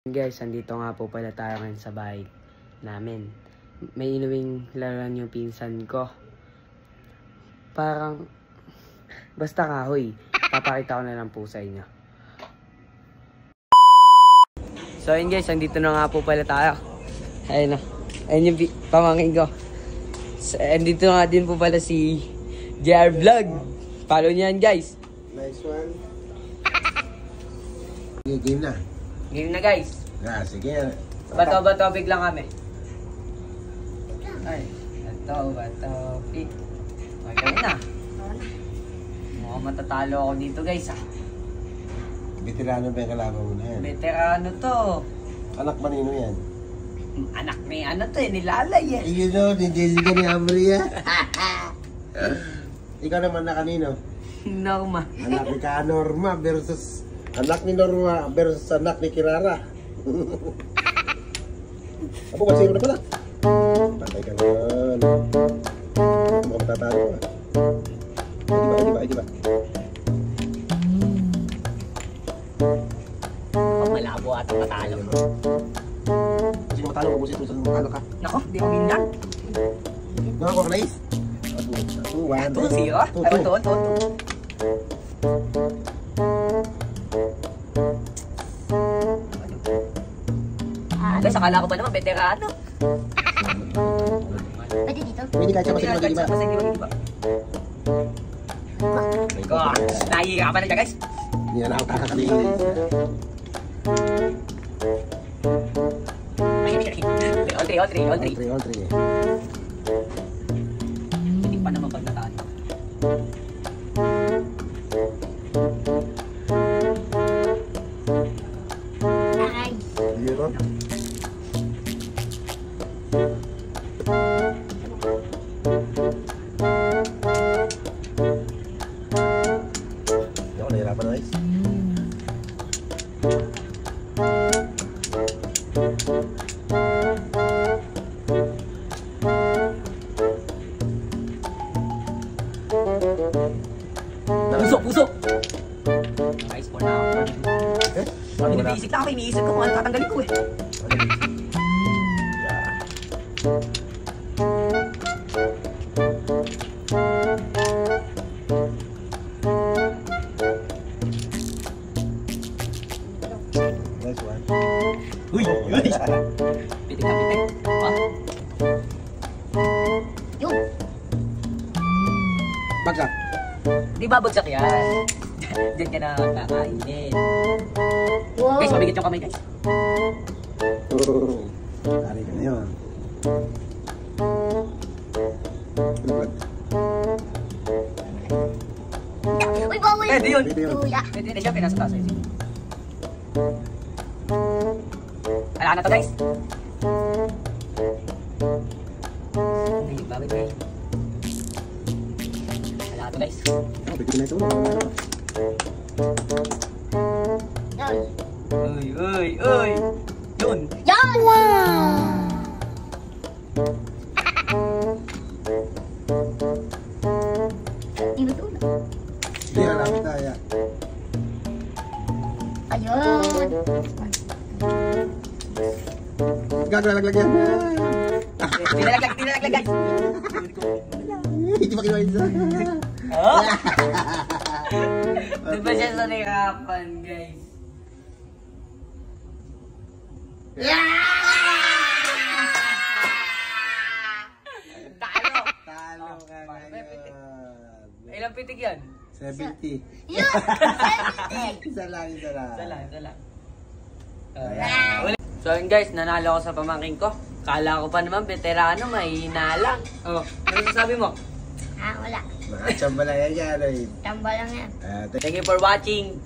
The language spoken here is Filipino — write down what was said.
Guys, andito nga po pala tayo ngayon sa bahay namin. May inuwing laruan yung pinsan ko. Parang, basta kahoy. Papakita ko na lang po sa inyo. So yun guys, andito na nga po pala tayo. Ayun na. Ayun yung pamangkin ko. So, andito nga din po pala si JR Vlog. Follow niyo yan guys. Nice one. Game na. Game na guys. Sige. Bato lang kami. Ay, bato big. Okay na. Mukhang matatalo ako dito guys ah. Veterano ba yung kalaban mo na yan? Veterano to. Anak manino yan? Anak ni ano to eh, nilalay eh. You know, ni Jessica ni Amria. Ikaw naman na kanino? Norma. Anak ni Norma versus anak ni Norma versus anak ni Kirara. Apo kasi ko na pala. Patay ka naman. Mga matatalo ka. Di ba? Malabo at matalo. Sino matalo mo si Tusan mo ka? Nako, di ko minyan. Nako, nice. 2-0? Ay, 2. Guys, akala ko ba naman veterano? Pwede dito? Pwede kahit siya masig-magiba. God, nahihirapan na siya guys. Hindi na nakakaka kami. All three. Hindi pa naman pagtatalo. Ay. Dito. Ako nahirapan na guys. Puso! Nice for now. Iniisip lang ako, iniisip ko kung ano tatanggalin ko eh. Nice one. Uy! Pitik na pitik. Yun. Bagsak. Di babagsak yan. Diyan ka na kakainin. Wow. Guys, mabigat yung kamay guys. Kari ka na yun. Uy, bawal. Pwede yun. Kuya. Pwede na siya, pinasa taas. Wala na to guys. Ay, bakit guys? Wala na to guys. Pwede na ito. Yan. Uy! Yun! Yan! Wow! Tinutulog. Hindi na namin kaya. Ayun. Gagalaglag yan. Tinalaglag guys! Hindi pa kinuha isa. Oh! Di ba siya sa nahirapan guys? Talo ka ngayon. Ilang pitik yan? 70. Yun! Isa lang. Isa lang. So yun guys, nanalo ako sa pamangkin ko. Kala ko pa naman, veterano, mahina lang. Oh, ano sasabi mo? Ah, wala. Nakachamba lang yan. Tamba lang yan. Thank you for watching.